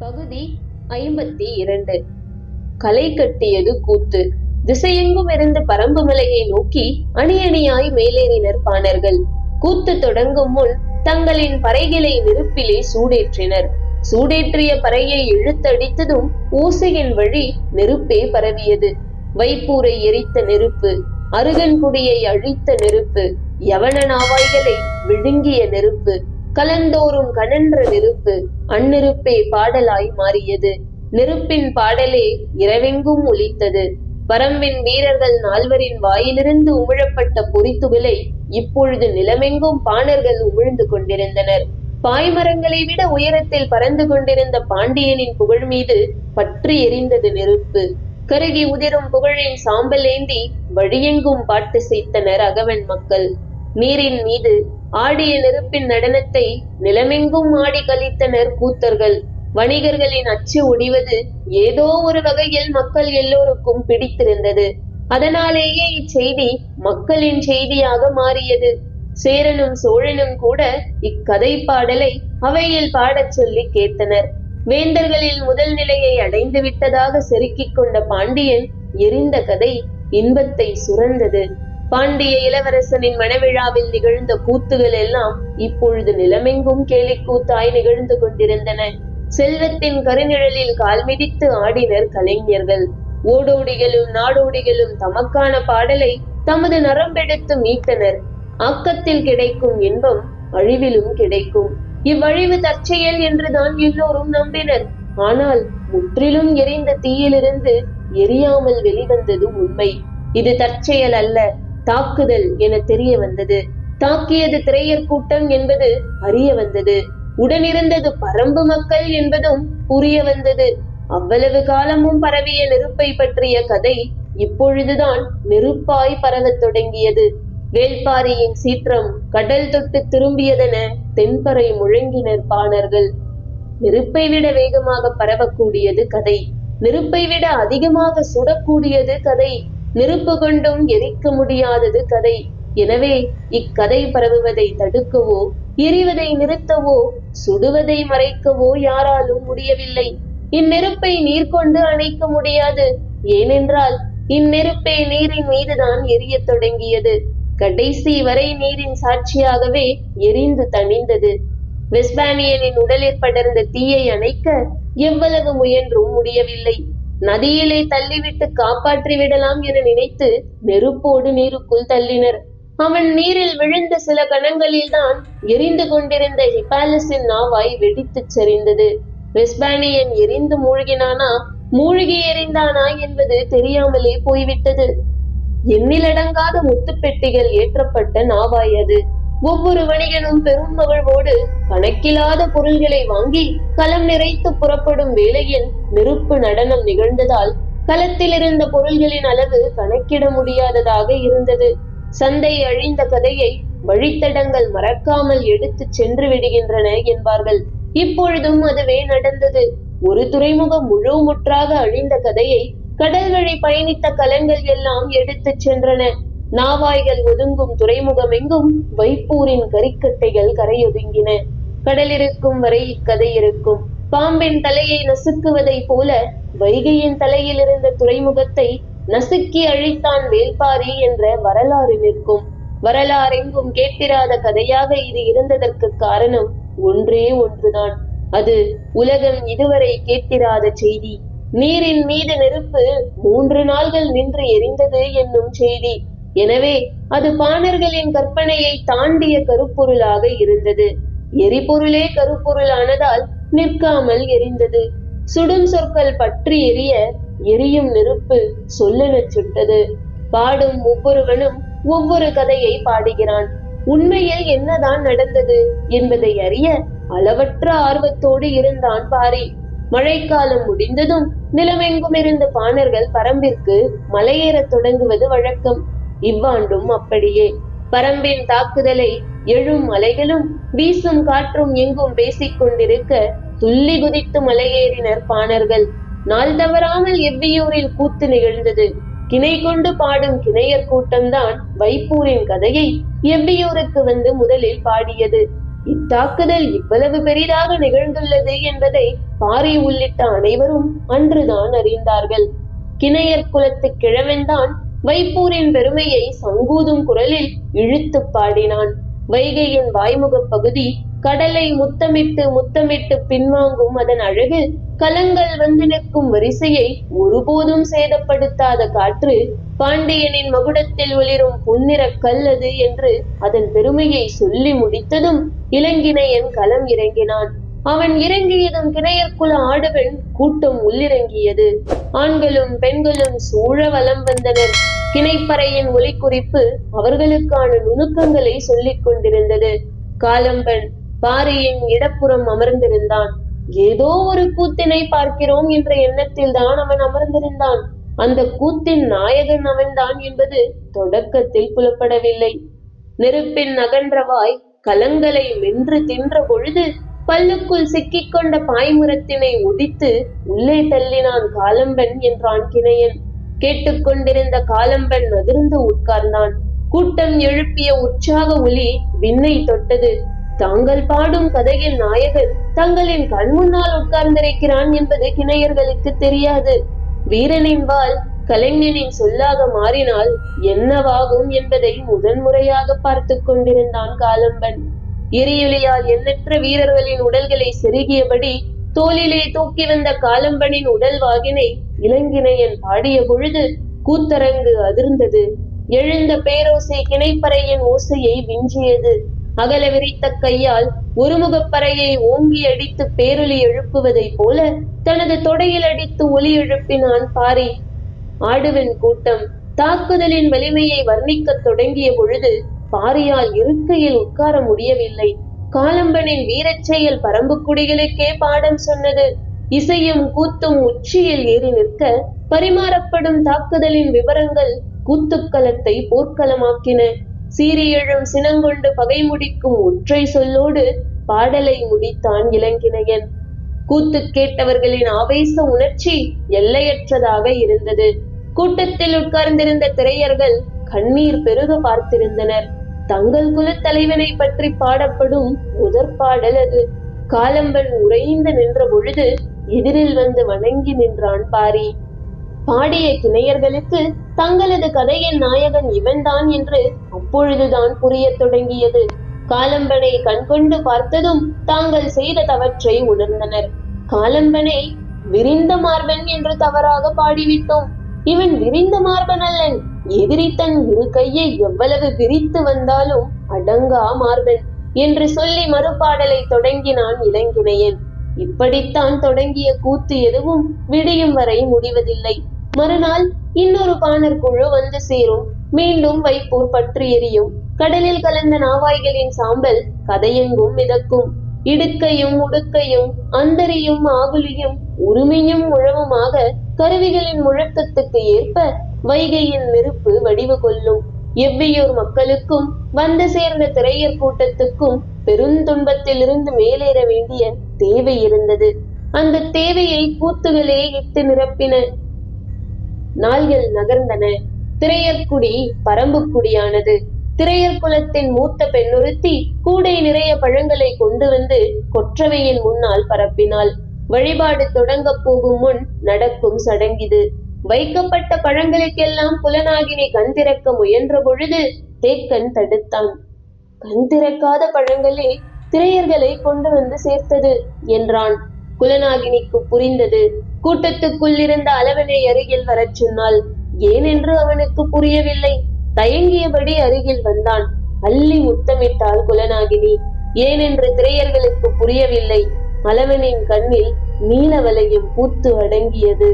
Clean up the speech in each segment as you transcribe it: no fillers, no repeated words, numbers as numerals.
பகுதி 52. களை கட்டியது கூத்து. திசையெங்கும் இருந்து பரம்பு மலையை நோக்கி அணி அணியாய் மேலேறினர் பாணர்கள். கூத்து தொடங்கும் முன் தங்களின் பறைகளை நெருப்பிலே சூடேற்றினர். சூடேற்றிய பறையை இழுத்தடித்ததும் ஓசையின் வழி நெருப்பே பரவியது. வைப்பூரை எரித்த நெருப்பு, அருகன்குடியை அழித்த நெருப்பு, யவன நாவாய்களை விழுங்கிய நெருப்பு, கலந்தோறும் கனன்ற நெருப்பு, அந்நெருப்பே பாடலாய் மாறியது. நெருப்பின் பாடலே இரவெங்கும் ஒலித்தது. பரம்பின் வீரர்கள் 4வரின் வாயிலிருந்து உமிழப்பட்ட பொறித்துகளை இப்பொழுது நிலமெங்கும் பாணர்கள் உமிழ்ந்து கொண்டிருந்தனர். பாய்மரங்களை விட உயரத்தில் பறந்து கொண்டிருந்த பாண்டியனின் புகழ் மீது பற்றி எரிந்தது நெருப்பு. கருகி உதிரும் புகழின் சாம்பல் ஏந்தி வழியெங்கும் பாட்டு செய்தனர் அகவன் மக்கள். நீரின் மீது ஆடிய நெருப்பின் நடனத்தை நிலமெங்கும் ஆடி கழித்தனர் கூத்தர்கள். வணிகர்களின் அச்சு ஒடிவது ஏதோ ஒரு வகையில் மக்கள் எல்லோருக்கும் பிடித்திருந்தது. அதனாலேயே இச்செய்தி மக்களின் செய்தியாக மாறியது. சேரனும் சோழனும் கூட இக்கதை பாடலை அவையில் பாடச் சொல்லி கேட்டனர். வேந்தர்களில் முதல் நிலையை அடைந்து விட்டதாக செருக்கிக் கொண்ட பாண்டியன் எரிந்த கதை இன்பத்தை சுரந்தது. பாண்டிய இளவரசனின் மணவிழாவில் நிகழ்ந்த கூத்துகள் எல்லாம் இப்பொழுது நிலமெங்கும் கேலிக்கூத்தாய் நிகழ்ந்து கொண்டிருந்தன. செல்வத்தின் கருநிழலில் கால் மிதித்து ஆடினர் கலைஞர்கள். ஓடோடிகளும் நாடோடிகளும் தமக்கான பாடலை தமது நரம்பெடுத்து மீட்டனர். ஆக்கத்தில் கிடைக்கும் இன்பம் அழிவிலும் கிடைக்கும். இவ்வழிவு தற்செயல் என்றுதான் எல்லோரும் நம்பினர். ஆனால் முற்றிலும் எரிந்த தீயிலிருந்து எரியாமல் வெளிவந்தது உண்மை. இது தற்செயல் அல்ல, தாக்குதல் என தெரிய வந்தது. தாக்கியது திரையர் கூட்டம் என்பது அறிய வந்தது. உடனிருந்தது பரம்பு மக்கள் என்பதும் புரிய வந்தது. அவ்வளவு காலமும் பரவிய நெருப்பை பற்றிய கதை இப்பொழுதுதான் நெருப்பாய் பரவத் தொடங்கியது. வேள்பாரியின் சீற்றம் கடல் தொட்டு திரும்பியதென தென்பறை முழங்கினர் பாணர்கள். நெருப்பை விட வேகமாக பரவக்கூடியது கதை. நெருப்பை விட அதிகமாக சுடக்கூடியது கதை. நெருப்பு கொண்டும் எரிக்க முடியாதது கதை. எனவே இக்கதை பரவுவதை தடுக்கவோ, எரிவதை நிறுத்தவோ, சுடுவதை மறைக்கவோ யாராலும் முடியவில்லை. இந்நெருப்பை நீர் கொண்டு அணைக்க முடியாது. ஏனென்றால் இந்நெருப்பே நீரின் மீதுதான் எரிய தொடங்கியது. கடைசி வரை நீரின் சாட்சியாகவே எரிந்து தணிந்தது. வெஸ்பானியனின் உடலில் படர்ந்த தீயை அணைக்க எவ்வளவு முயன்றும் முடியவில்லை. நதியிலே தள்ளிவிட்டு காப்பாற்றி விடலாம் என நினைத்து நெருப்போடு நீருக்குள் தள்ளினர். அவன் நீரில் விழுந்த சில கணங்களில் தான் எரிந்து கொண்டிருந்த ஹிபாலஸின் நாவாய் வெடித்துச் சரிந்தது. வெஸ்பானியன் எரிந்து மூழ்கினானா, மூழ்கி எரிந்தானா என்பது தெரியாமலே போய்விட்டது. எண்ணிலடங்காத முத்துப்பெட்டிகள் ஏற்றப்பட்ட நாவாய் அது. ஒவ்வொரு வணிகனும் பெரும் மகிழ்வோடு கணக்கிலாத பொருள்களை வாங்கி களம் நிறைத்து புறப்படும் வேளையில் நெருப்பு நடனம் நிகழ்ந்ததால் களத்தில் இருந்த பொருள்களின் அளவு கணக்கிட முடியாததாக இருந்தது. சந்தை அழிந்த கதையை வழித்தடங்கள் மறக்காமல் எடுத்து சென்று விடுகின்றன என்பார்கள். இப்பொழுதும் அதுவே நடந்தது. ஒரு துறைமுகம் முழு முற்றாக அழிந்த கதையை கடல் வழி பயணித்த கலங்கள் எல்லாம் எடுத்து சென்றன. நாவாய்கள் ஒதுங்கும் துறைமுகம் எங்கும் வைப்பூரின் கரிக்கட்டைகள் கரையொதுங்கின. கடல் இருக்கும் வரை இக்கதை இருக்கும். பாம்பின் தலையை நசுக்குவதை போல வைகையின் தலையில் இருந்த துறைமுகத்தை நசுக்கி அழித்தான் வேள்பாரி என்ற வரலாறு நிற்கும். வரலாறெங்கும் கேட்டிராத கதையாக இது இருந்ததற்கு காரணம் ஒன்றே ஒன்றுதான். அது உலகம் இதுவரை கேட்டிராத செய்தி. நீரின் மீது நெருப்பு 3 நாள்கள் நின்று எரிந்தது என்னும் செய்தி. எனவே அது பாணர்களின் கற்பனையை தாண்டிய கருப்பொருளாக இருந்தது. எரிபொருளே கருப்பொருளானதால் நிற்காமல் எரிந்தது. சுடும் சொற்கள் பற்றி எரிய எரியும் நெருப்பு சொல்லெனச் சுட்டது. பாடும் ஒவ்வொருவனும் ஒவ்வொரு கதையை பாடுகிறான். உண்மையில் என்னதான் நடந்தது என்பதை அறிய அளவற்ற ஆர்வத்தோடு இருந்தான் பாரி. மழைக்காலம் முடிந்ததும் நிலமெங்கும் இருந்த பாணர்கள் பரம்பிற்கு மலையேறத் தொடங்குவது வழக்கம். இவ்வாண்டும் அப்படியே. பரம்பின் தாக்குதலை எழும் அலைகளும் வீசும் காற்றும் எங்கும் பேசிக் கொண்டிருக்க துள்ளி குதித்து மலையேறினர் பாணர்கள். நாள் தவறாமல் எவ்வியூரில் கூத்து நிகழ்ந்தது. கிணை கொண்டு பாடும் கிணையர் கூட்டம்தான் வைப்பூரின் கதையை எவ்வியூருக்கு வந்து முதலில் பாடியது. இத்தாக்குதல் இவ்வளவு பெரிதாக நிகழ்ந்துள்ளது என்பதை பாரி உள்ளிட்ட அனைவரும் அன்றுதான் அறிந்தார்கள். கிணையர் குலத்து கிழவன்தான் வைப்பூரின் பெருமையை சங்கூதும் குரலில் இழுத்து பாடினான். வைகையின் வாய்முக பகுதி கடலை முத்தமிட்டு முத்தமிட்டு பின்வாங்கும் அதன் அழகு, கலங்கள் வந்து நிற்கும் வரிசையை ஒருபோதும் சேதப்படுத்தாத காற்று, பாண்டியனின் மகுடத்தில் ஒளிரும் பொன்னிற கல்லது என்று அதன் பெருமையை சொல்லி முடித்ததும் இளங்கினையன் களம் இறங்கினான். அவன் இறங்கியதும் கிணையர்குல ஆடவன் கூட்டம் உள்ளிறங்கியது. ஆண்களும் பெண்களும் சூழ வலம் வந்தனர். கிணைப்பறையின் ஒலி குறிப்பு அவர்களுக்கான நுணுக்கங்களை சொல்லிக் கொண்டிருந்தது. காலம்பன் பாரியின் இடப்புறம் அமர்ந்திருந்தான். ஏதோ ஒரு கூத்தினை பார்க்கிறோம் என்ற எண்ணத்தில் தான் அவன் அமர்ந்திருந்தான். அந்த கூத்தின் நாயகன் அவன்தான் என்பது தொடக்கத்தில் புலப்படவில்லை. நெருப்பின் அகன்றவாய் கலங்களை மென்று தின்ற பொழுது பல்லுக்குள் சிக்கிக்கொண்ட பாய்முரத்தினை ஒடித்து உள்ளே தள்ளினான் காலம்பன் என்றான் கிணையன். கேட்டுக்கொண்டிருந்த காலம்பன் அதிர்ந்து உட்கார்ந்தான். கூட்டம் எழுப்பிய உற்சாக ஒலி விண்ணை தொட்டது. தாங்கள் பாடும் கதையின் நாயகன் தங்களின் கண் முன்னால் உட்கார்ந்திருக்கிறான் என்பது கிணையர்களுக்கு தெரியாது. வீரனின் வாள் கலைஞனின் சொல்லாக மாறினால் என்னவாகும் என்பதை முதன்முறையாக பார்த்து கொண்டிருந்தான் காலம்பன். எரியொலியால் எண்ணற்ற வீரர்களின் உடல்களை செருகியபடி தோளிலே தூக்கி வந்த காலம்பனின் உடல் வாகினை இளங்கினையன் பாடிய பொழுது கூத்தரங்கு அதிர்ந்தது. எழுந்த பேரோசை கிணைப்பறையின் ஓசையை விஞ்சியது. அகல விரித்த கையால் ஒருமுகப்பறையை ஓங்கி அடித்து பேரொலி எழுப்புவதைப் போல தனது தொடையில் அடித்து ஒலி எழுப்பினான் பாரி. ஆடுவன் கூட்டம் தாக்குதலின் வலிமையை வர்ணிக்க தொடங்கிய பொழுது பாரியால் இருக்கையில் உட்கார முடியவில்லை. காலம்பனின் வீரச்செயல் பரம்புக்குடிகளுக்கே பாடம் சொன்னது. இசையும் கூத்தும் உச்சியில் ஏறி நிற்க பரிமாறப்படும் தாக்குதலின் விவரங்கள் கூத்துக்களத்தை போர்க்களமாக்கின. சீறி எழும் சினங்கொண்டு பகை முடிக்கும் ஒற்றை சொல்லோடு பாடலை முடித்தான் இளங்கினையன். கூத்து கேட்டவர்களின் ஆவேச உணர்ச்சி எல்லையற்றதாக இருந்தது. கூட்டத்தில் உட்கார்ந்திருந்த திரையர்கள் கண்ணீர் பெருக பார்த்திருந்தனர். தங்கள் குல தலைவனை பற்றி பாடப்படும் முதற் பாடல் அது. காலம்பன் உறைந்து நின்ற பொழுது எதிரில் வந்து வணங்கி நின்றான் பாரி. பாடிய கிணையர்களுக்கு தங்களது கதையின் நாயகன் இவன்தான் என்று அப்பொழுதுதான் புரிய தொடங்கியது. காலம்பனை கண்கொண்டு பார்த்ததும் தாங்கள் செய்த தவற்றை உணர்ந்தனர். காலம்பனை விரிந்த மார்பன் என்று தவறாக பாடிவிட்டோம். இவன் விரிந்த மார்பன் அல்லன். எதிரி தன் இரு கையை எவ்வளவு விரித்து வந்தாலும் அடங்கா மார்பன் என்று சொல்லி மறுபாடலை தொடங்கினான் இளங்கினையன். இப்படித்தான் தொடங்கிய கூத்து எதுவும் விடியும் வரை முடிவதில்லை. மறுநாள் இன்னொரு பாணர் குழு வந்து சேரும். மீண்டும் வைப்பூர் பற்றி எரியும். கடலில் கலந்த நாவாய்களின் சாம்பல் கதையெங்கும் மிதக்கும். இடுக்கையும் உடுக்கையும் அந்தரியும் ஆகுலியும் உரிமையும் முழவுமாக கருவிகளின் முழக்கத்துக்கு ஏற்ப வைகையின் நெருப்பு வடிவு கொள்ளும். எவ்வியூர் மக்களுக்கும் வந்து சேர்ந்த திரையர் கூட்டத்துக்கும் பெருந்துன்பத்தில் இருந்து மேலேற வேண்டிய தேவை இருந்தது. அந்த தேவையை கூத்துகளே இட்டு நிரப்பின. நாள்கள் நகர்ந்தன. திரையர்குடி பரம்புக்குடியானது. திரையர் குலத்தின் மூத்த பெண்ணொருத்தி கூடை நிறைய பழங்களை கொண்டு வந்து கொற்றவையின் முன்னால் பரப்பினாள். வழிபாடு தொடங்க போகும் முன் நடக்கும் சடங்கிது. வைக்கப்பட்ட பழங்களுக்கெல்லாம் புலனாகினி கண் திறக்க முயன்ற பொழுது தேக்கன் தடுத்தான். கண் திறக்காத பழங்களே திரையர்களை கொண்டு வந்து சேர்த்தது என்றான். குலநாகினிக்கு புரிந்தது. கூட்டத்துக்குள் இருந்த அளவனை அருகில் வரச் சொன்னாள். ஏனென்று அவனுக்கு புரியவில்லை. தயங்கியபடி அருகில் வந்தான். அள்ளி முத்தமிட்டாள் குலநாகினி. ஏனென்று திரையர்களுக்கு புரியவில்லை. அளவனின் கண்ணில் நீலவலையும் பூத்து அடங்கியது.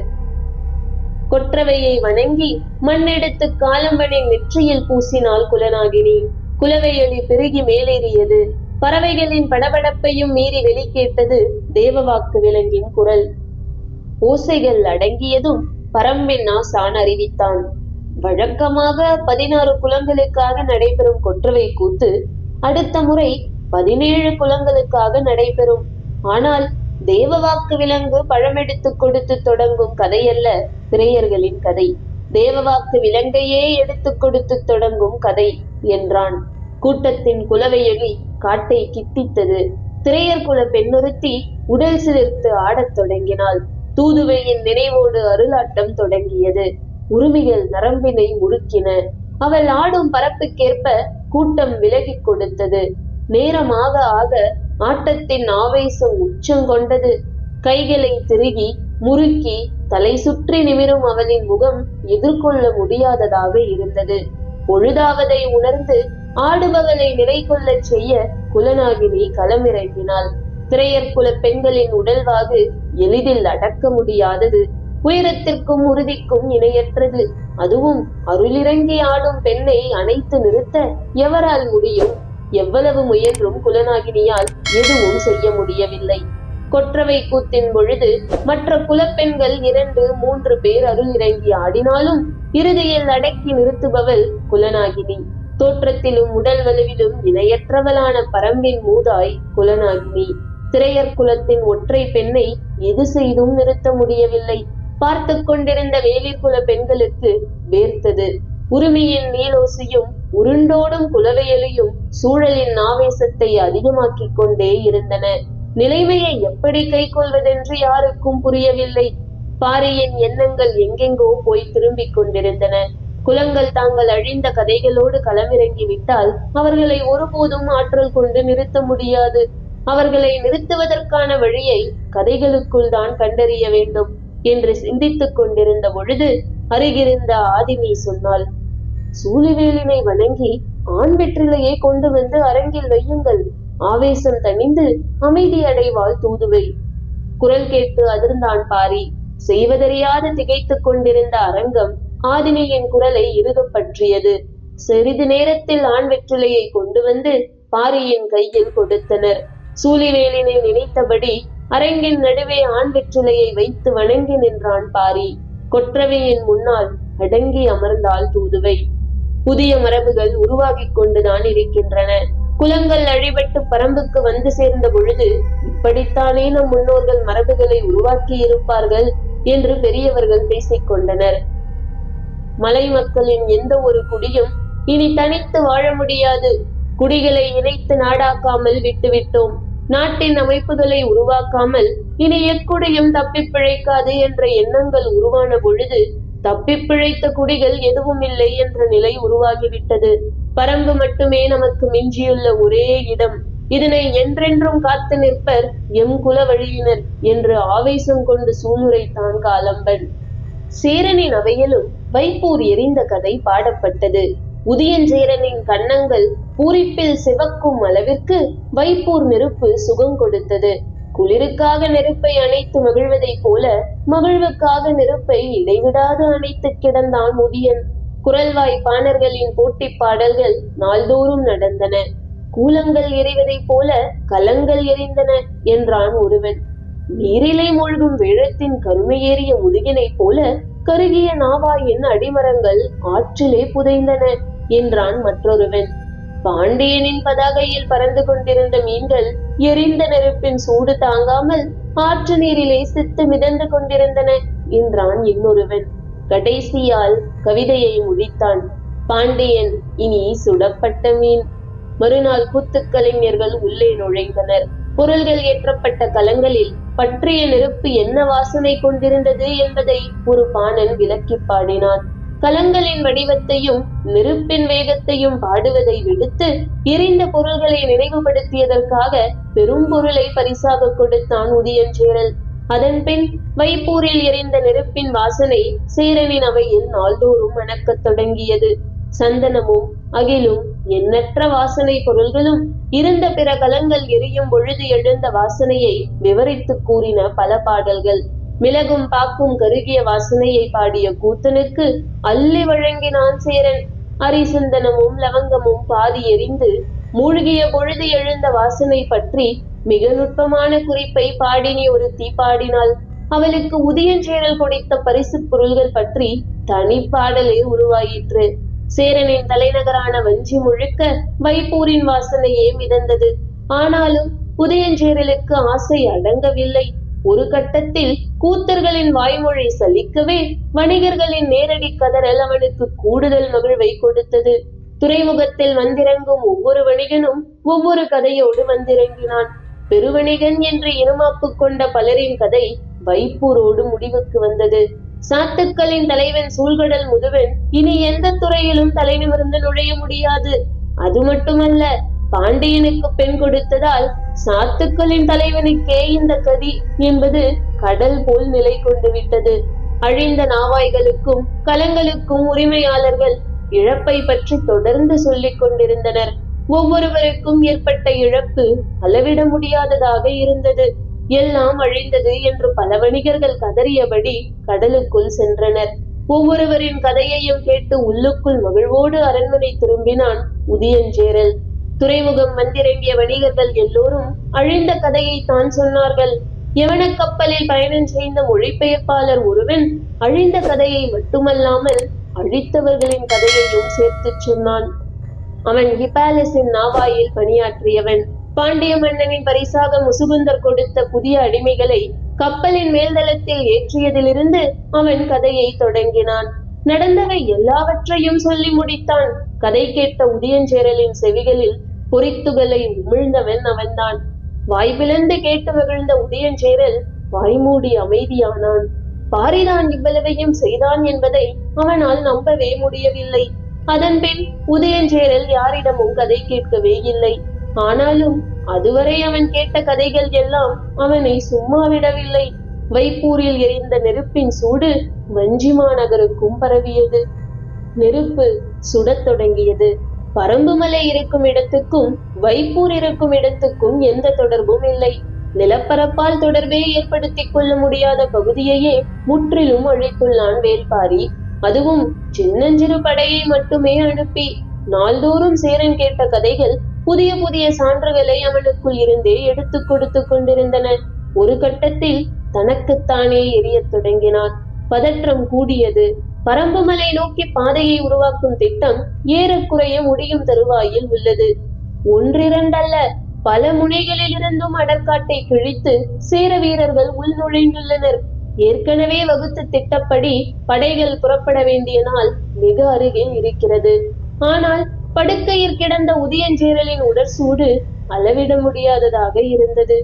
கொற்றவையை வணங்கி மண்ணெடுத்து காலம்பனின் நெற்றியில் பூசினாள் குலநாகினி. குலவையொலி பெருகி மேலேறியது. பறவைகளின் படபடப்பையும் மீறி வெளிக்கேட்டது தேவவாக்கு விலங்கின் குரல். ஓசைகள் அடங்கியதும் பரம்பின் ஆசான் அறிவித்தான். வழக்கமாக 16 குலங்களுக்காக நடைபெறும் கொற்றவை கூத்து அடுத்த முறை 17 குலங்களுக்காக நடைபெறும். ஆனால் தேவவாக்கு விலங்கு பழமெடுத்து கொடுத்து தொடங்கும் கதையல்ல திரையர்களின் கதை. தேவவாக்கு விலங்கையே எடுத்து கொடுத்து தொடங்கும் கதை என்றான். கூட்டத்தின் குலவையொலி காட்டை கிட்டித்தது. திரையர் குல பெண்ணொருத்தி உடல் சிலிர்த்து ஆடத் தொடங்கினாள். தூதுவையின் நினைவோடு அருளாட்டம் தொடங்கியது. உரிமைகள் நரம்பினை முறுக்கின. அவள் ஆடும் பரப்புக்கேற்ப கூட்டம் விலகிக் கொடுத்தது. நேரமாக ஆக ஆட்டத்தின் ஆவேசம் உச்சம் கொண்டது. கைகளை திருகி முறுக்கி தலை சுற்றி நிமிரும் அவளின் முகம் எதிர்கொள்ள முடியாததாக இருந்தது. பொழுதாவதை உணர்ந்து ஆடுபவளை நிலை கொள்ளச் செய்ய குலநாகினி களமிறங்கினாள். திரையர் குல பெண்களின் உடல்வாகு எளிதில் அடக்க முடியாதது. உயரத்திற்கும் உறுதிக்கும் இணையற்றது. அதுவும் அருளிறங்கி ஆடும் பெண்ணை அணைத்து நிறுத்த எவரால் முடியும்? எவ்வளவு முயன்றும் குலநாகினியால் எதுவும் செய்ய முடியவில்லை. கொற்றவை கூத்தின் பொழுது மற்ற குலப்பெண்கள் 2-3 பேர் அருள் இறங்கி ஆடினாலும் இறுதியில் அடக்கி நிறுத்துபவள் குலநாகினி. தோற்றத்திலும் உடல் வலுவிலும் இணையற்றவளான பரம்பின் மூதாய் குலநாகினி. திரையர் குலத்தின் ஒற்றை பெண்ணை எது செய்தும் நிறுத்த முடியவில்லை. பார்த்து கொண்டிருந்த வேளிர் குல பெண்களுக்கு வேர்த்தது. உரிமையின் நீலோசையும் உருண்டோடும் குலவையலையும் சூழலின் ஆவேசத்தை அதிகமாக்கிக் கொண்டே இருந்தன. நிலைமையை எப்படி கைக்கொள்வதென்று யாருக்கும் புரியவில்லை. பாரியின் எண்ணங்கள் எங்கெங்கோ போய் திரும்பிக் கொண்டிருந்தன. குலங்கள் தாங்கள் அழிந்த கதைகளோடு களமிறங்கி விட்டால் அவர்களை ஒருபோதும் ஆற்றல் கொண்டு நிறுத்த முடியாது. அவர்களை நிறுத்துவதற்கான வழியை கதைகளுக்குள் தான் கண்டறிய வேண்டும் என்று சிந்தித்துக் கொண்டிருந்த பொழுது அருகிருந்த ஆதினி சொன்னாள், சூழிவேலினை வணங்கி ஆண் வெற்றிலையை கொண்டு வந்து அரங்கில் வையுங்கள். ஆவேசம் தணிந்து அமைதி அடைவாள் தூதுவை. குரல் கேட்டு அதிர்ந்தான் பாரி. செய்வதறியாது திகைத்துக் கொண்டிருந்த அரங்கம் ஆதினியின் குரலை இறுகப் பற்றியது. சிறிது நேரத்தில் ஆண் வெற்றிலையை கொண்டு வந்து பாரியின் கையில் கொடுத்தனர். சூழிவேலினை நினைத்தபடி அரங்கின் நடுவே ஆண் வெற்றிலையை வைத்து வணங்கி நின்றான் பாரி. கொற்றவையின் முன்னால் அடங்கி அமர்ந்தாள் தூதுவை. புதிய மரபுகள் உருவாகிக் கொண்டுதான் இருக்கின்றன. குலங்கள் அழிபட்டு பரம்புக்கு வந்து சேர்ந்த பொழுது இப்படித்தானே நம் முன்னோர்கள் மரபுகளை உருவாக்கி இருப்பார்கள் என்று பெரியவர்கள் பேசிக் கொண்டனர். மலை மக்களின் எந்த ஒரு குடியும் இனி தனித்து வாழ முடியாது. குடிகளை இணைத்து நாடாக்காமல் விட்டுவிட்டோம். நாட்டின் அமைப்புகளை உருவாக்காமல் இனி எக்குடியும் தப்பி பிழைக்காது என்ற எண்ணங்கள் உருவான பொழுது தப்பி பிழைத்த குடிகள் எதுவும் இல்லை என்ற நிலை உருவாகிவிட்டது. பரம்பு மட்டுமே நமக்கு மிஞ்சியுள்ள ஒரே இடம். இதனை என்றென்றும் காத்து நிற்பர் எம் குல வழியினர் என்று ஆவேசம் கொண்டு சூளுரைத்தான் காலம்பன். சேரனின் அவையிலும் வைப்பூர் எரிந்த கதை பாடப்பட்டது. உதியஞ்சேரனின் கன்னங்கள் பூரிப்பில் சிவக்கும் அளவிற்கு வைப்பூர் நெருப்பு சுகம் கொடுத்தது. குளிருக்காக நெருப்பை அணைத்து மகிழ்வதைப் போல மகிழ்வுக்காக நெருப்பை இடைவிடாது அணைத்து கிடந்தான் முதியன். குரல்வாய் பாணர்களின் போட்டி பாடல்கள் நாள்தோறும் நடந்தன. கூலங்கள் எரிவதைப் போல கலங்கள் எரிந்தன என்றான் ஒருவன். நீரிலை மூழ்கும் வேழத்தின் கருமையேறிய முதுகினைப் போல கருகிய நாவாயின் அடிமரங்கள் ஆற்றிலே புதைந்தன என்றான் மற்றொருவன். பாண்டியனின் பதாகையில் பறந்து கொண்டிருந்த மீன்கள் எரிந்த நெருப்பின் சூடு தாங்காமல் ஆற்று நீரிலே சித்து மிதந்து கொண்டிருந்தன என்றான் இன்னொருவன். கடைசியால் கவிதையை முடித்தான். பாண்டியன் இனி சுடப்பட்ட மீன். மறுநாள் கூத்துக் கலைஞர்கள் உள்ளே நுழைந்தனர். பொருள்கள் ஏற்றப்பட்ட கலங்களில் பற்றிய நெருப்பு என்ன வாசனை கொண்டிருந்தது என்பதை ஒரு பாணன் விளக்கி பாடினான். கலங்களின் வடிவத்தையும் நெருப்பின் வேகத்தையும் பாடுவதை விடுத்து எரிந்த பொருள்களை நினைவுபடுத்தியதற்காக பெரும் பொருளை பரிசாக கொடுத்தான் உதியஞ்சேரல். அதன் பின் வைப்பூரில் எரிந்த நெருப்பின் வாசனை சேரனின் அவையில் நாள்தோறும் மணக்கத் தொடங்கியது. சந்தனமும் அகிலும் எண்ணற்ற வாசனை பொருள்களும் இருந்த பிற கலங்கள் எரியும் பொழுது எழுந்த வாசனையை விவரித்து கூறின பல பாடல்கள். மிளகும் பாக்கும் கருகிய வாசனையை பாடிய கூத்தனுக்கு அள்ளி வழங்கினான் சேரன். அரிசந்தனமும் லவங்கமும் பாதி எரிந்து மூழ்கிய பொழுது எழுந்த வாசனை பற்றி மிக நுட்பமான குறிப்பை பாடினி ஒருத்தி பாடினாள். அவளுக்கு உதியஞ்சேரல் கொடுத்த பரிசு பொருள்கள் பற்றி தனி பாடலே உருவாயிற்று. சேரனின் தலைநகரான வஞ்சி முழுக்க வைப்பூரின் வாசனையே மிதந்தது. ஆனாலும் உதயஞ்சேரலுக்கு ஆசை அடங்கவில்லை. ஒரு கட்டத்தில் கூத்தர்களின் வாய்மொழி சலிக்கவே வணிகர்களின் நேரடி கதறல் அவனுக்கு கூடுதல் மகிழ்வை கொடுத்தது. துறைமுகத்தில் வந்திறங்கும் ஒவ்வொரு வணிகனும் ஒவ்வொரு கதையோடு வந்திறங்கினான். பெருவணிகன் என்று இருமாப்பு கொண்ட பலரின் கதை வைப்பூரோடு முடிவுக்கு வந்தது. சாத்துக்களின் தலைவன் சூழ்கடல் முதுவன் இனி எந்த துறையிலும் தலைநிமிர்ந்து நுழைய முடியாது. அது மட்டுமல்ல, பாண்டியனுக்கு பெண் கொடுத்ததால் சாத்துக்களின் தலைவனுக்கே இந்த கதி என்பது கடல் போல் நிலை கொண்டு விட்டது. அழிந்த நாவாய்களுக்கும் கலங்களுக்கும் உரிமையாளர்கள் இழப்பை பற்றி தொடர்ந்து சொல்லிக் கொண்டிருந்தனர். ஒவ்வொருவருக்கும் ஏற்பட்ட இழப்பு அளவிட முடியாததாக இருந்தது. எல்லாம் அழிந்தது என்று பல வணிகர்கள் கதறியபடி கடலுக்குள் சென்றனர். ஒவ்வொருவரின் கதையையும் கேட்டு உள்ளுக்குள் மகிழ்வோடு அரண்மனை திரும்பினான் உதியஞ்சேரல். துறைமுகம் வந்திறங்கிய வணிகர்கள் எல்லோரும் அழிந்த கதையை தான் சொன்னார்கள். யவன கப்பலில் பயணம் செய்த மொழிபெயர்ப்பாளர் ஒருவன் அழிந்த கதையை மட்டுமல்லாமல் அழித்தவர்களின் கதையையும் சேர்த்து சொன்னான். அவன் ஹிபாலஸின் நாவாயில் பணியாற்றியவன். பாண்டிய மன்னனின் பரிசாக முசுகுந்தர் கொடுத்த புதிய அடிமைகளை கப்பலின் மேல்தளத்தில் ஏற்றியதிலிருந்து அவன் கதையை தொடங்கினான். நடந்தவை எல்லாவற்றையும் சொல்லி முடித்தான். கதை கேட்ட உதியஞ்சேரலின் செவிகளில் பொறித்துகளை உமிழ்ந்தவன் அவன்தான். வாய்பிளந்து கேட்டு மகிழ்ந்த உதயஞ்சேரல் வாய்மூடி அமைதியானான். பாரிதான் இவ்வளவையும் செய்தான் என்பதை அவனால் நம்பவே முடியவில்லை. அதன்பின் உதயஞ்சேரல் யாரிடமும் கதை கேட்கவே இல்லை. ஆனாலும் அதுவரை அவன் கேட்ட கதைகள் எல்லாம் அவனை சும்மா விடவில்லை. வைப்பூரில் எரிந்த நெருப்பின் சூடு வஞ்சிமா நகருக்கும் பரவியது. நெருப்பு சுடத் தொடங்கியது. பரம்புமலை இருக்கும் இடத்துக்கும் வைப்பூர் இருக்கும் இடத்துக்கும் எந்த தொடர்பும் இல்லை. நிலப்பரப்பால் தொடர்பே ஏற்படுத்திக் கொள்ள முடியாத பகுதியையே முற்றிலும் அழித்துள்ளான் வேல்பாரி. அதுவும் சின்னஞ்சிறு படையை மட்டுமே அனுப்பி. நாள்தோறும் சேரன் கேட்ட கதைகள் புதிய புதிய சான்றுகளை அவனுக்குள் இருந்தே எடுத்து கொடுத்து கொண்டிருந்தன. ஒரு கட்டத்தில் தனக்குத்தானே எரியத் தொடங்கினான். பதற்றம் கூடியது. பரம்புமலை நோக்கி பாதையை உருவாக்கும் திட்டம் ஏறக்குறைய முடியும் தருவாயில் உள்ளது. ஒன்றிரண்டல்ல, பல முனைகளில் இருந்தும் அடற்காட்டை கிழித்து சேர வீரர்கள் உள் நுழைந்துள்ளனர். ஏற்கனவே வகுத்த திட்டப்படி படைகள் புறப்பட வேண்டிய நாள் மிக அருகில் இருக்கிறது. ஆனால் படுக்கையில் கிடந்த உதியஞ்சேரலின் உடற்சூடு அளவிட முடியாததாக இருந்தது.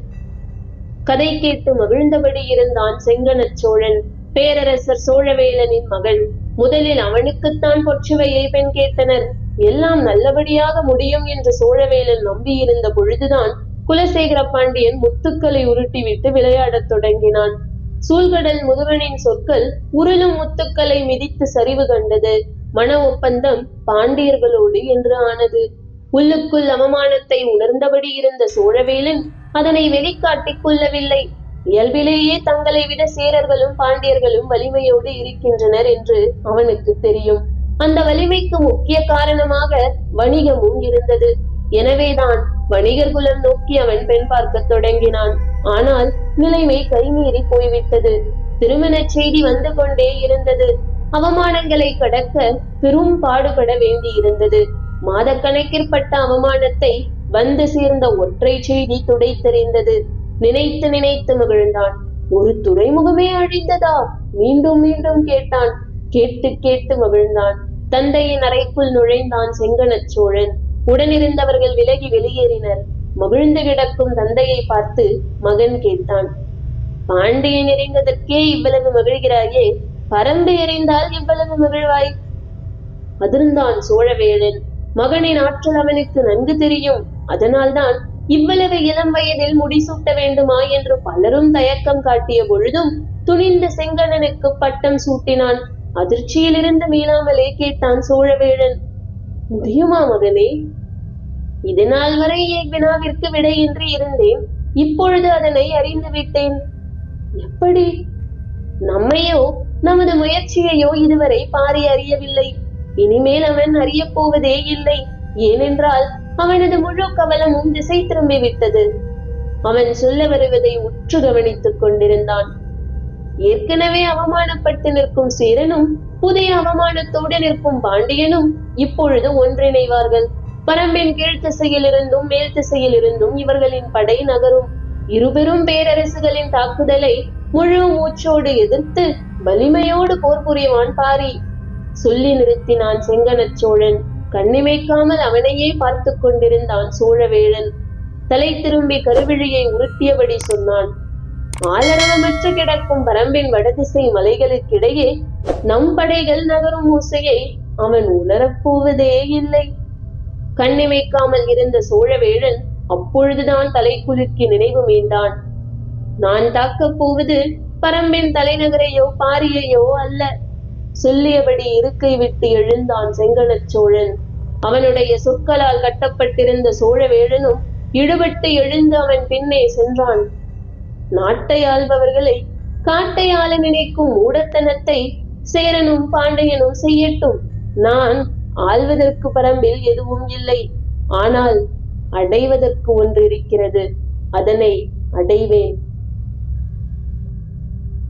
கதை கேட்டு மகிழ்ந்தபடி இருந்தான் செங்கணச் சோழன். பேரரசர் சோழவேலனின் மகன். முதலில் அவனுக்குத்தான் பொற்றுவையை பெண் கேட்டனர். எல்லாம் நல்லபடியாக முடியும் என்று சோழவேலன் நம்பியிருந்த பொழுதுதான் குலசேகர பாண்டியன் முத்துக்களை உருட்டிவிட்டு விளையாடத் தொடங்கினான். சூழ்கடல் முதுவனின் சொற்கள் உருளும் முத்துக்களை மிதித்து சரிவு கண்டது. மன ஒப்பந்தம் பாண்டியர்களோடு என்று ஆனது. உள்ளுக்குள் அவமானத்தை உணர்ந்தபடி இருந்த சோழவேலன் அதனை வெளிக்காட்டிக் கொள்ளவில்லை. இயல்பிலேயே தங்களை விட சேரர்களும் பாண்டியர்களும் வலிமையோடு இருக்கின்றனர் என்று அவனுக்கு தெரியும். அந்த வலிமைக்கு முக்கிய காரணமாக வணிகமும் இருந்தது. எனவேதான் வணிகர் குலம் நோக்கி அவன் பெண் பார்க்க தொடங்கினான். ஆனால் நிலைமை கைமீறி போய்விட்டது. திருமண செய்தி வந்து கொண்டே இருந்தது. அவமானங்களை கடக்க பெரும் பாடுபட வேண்டி இருந்தது. மாதக்கணக்கிற்பட்ட அவமானத்தை வந்து சேர்ந்த ஒற்றை செய்தி துடைத்தெறிந்தது. நினைத்து நினைத்து மகிழ்ந்தான். ஒரு துறைமுகமே அழிந்ததா? மீண்டும் மீண்டும் கேட்டான். கேட்டு கேட்டு மகிழ்ந்தான். தந்தையின் அறைக்குள் நுழைந்தான் செங்கணச் சோழன். உடனிருந்தவர்கள் விலகி வெளியேறினர். மகிழ்ந்து கிடக்கும் தந்தையை பார்த்து மகன் கேட்டான், பாண்டியன் எறிந்ததற்கே இவ்வளவு மகிழ்கிறாயே, பரம்பு எறிந்தால் இவ்வளவு மகிழ்வாய்? அதிர்ந்தான் சோழவேலன். மகனின் ஆற்றல் அவனுக்கு நன்கு தெரியும். அதனால்தான் இவ்வளவு இளம் வயதில் முடிசூட்ட வேண்டுமா என்று பலரும் தயக்கம் காட்டிய பொழுதும் துணிந்த செங்கணனுக்கு பட்டம் சூட்டினான். அதிர்ச்சியிலிருந்து மீளாமலே கேட்டான் சோழவேலன், முடியுமா மகனே? இதனால் வரை வினாவிற்கு விடையின்றி இருந்தேன். இப்பொழுது அதனை அறிந்து விட்டேன். எப்படி? நம்மையோ நமது முயற்சியையோ இதுவரை பாரி அறியவில்லை. இனிமேல் அவன் அறிய போவதே இல்லை. ஏனென்றால் அவனது முழு கவனமும் திசை திரும்பி விட்டது. அவன் சொல்ல வருவதை உற்று கவனித்துக் கொண்டிருந்தான். ஏற்கனவே அவமானப்பட்டு நிற்கும் சேரனும் புதிய அவமானத்தோடு நிற்கும் பாண்டியனும் இப்பொழுது ஒன்றிணைவார்கள். பரம்பின் கீழ் திசையில் இருந்தும் மேல் திசையில் இருந்தும் இவர்களின் படை நகரும். இருபெரும் பேரரசுகளின் தாக்குதலை முழு மூச்சோடு எதிர்த்து வலிமையோடு போர் புரிவான் பாரி. சொல்லி நிறுத்தினான் செங்கணச் சோழன். கண்ணிமைக்காமல் அவனையே பார்த்து கொண்டிருந்தான் சோழவேலன். தலை திரும்பி கருவிழியை உருட்டியபடி சொன்னான். ஆளரவமற்று கிடக்கும் பரம்பின் வடதிசை மலைகளுக்கிடையே நம் படைகள் நகரும் ஓசையை அவன் உணரப்போவதே இல்லை. கண்ணிமைக்காமல் இருந்த சோழவேழன் அப்பொழுதுதான் தலை குலுக்கி நினைவு மீண்டான். நான் தாக்கப் போவது பரம்பின் தலைநகரையோ பாரியையோ அல்ல. சொல்லியபடி இருக்கை விட்டு எழுந்தான் செங்கணச் சோழன். அவனுடைய சொற்களால் கட்டப்பட்டிருந்த சோழவேழனும் இடுபட்டு எழுந்து அவன் பின்னே சென்றான். நாட்டை ஆள்பவர்களை காட்டை ஆள நினைக்கும் மூடத்தனத்தை சேரனும் பாண்டியனும் செய்யட்டும். நான் ஆள்வதற்கு பரம்பில் எதுவும் இல்லை. ஆனால் அடைவதற்கு ஒன்று இருக்கிறது. அதனை அடைவேன்.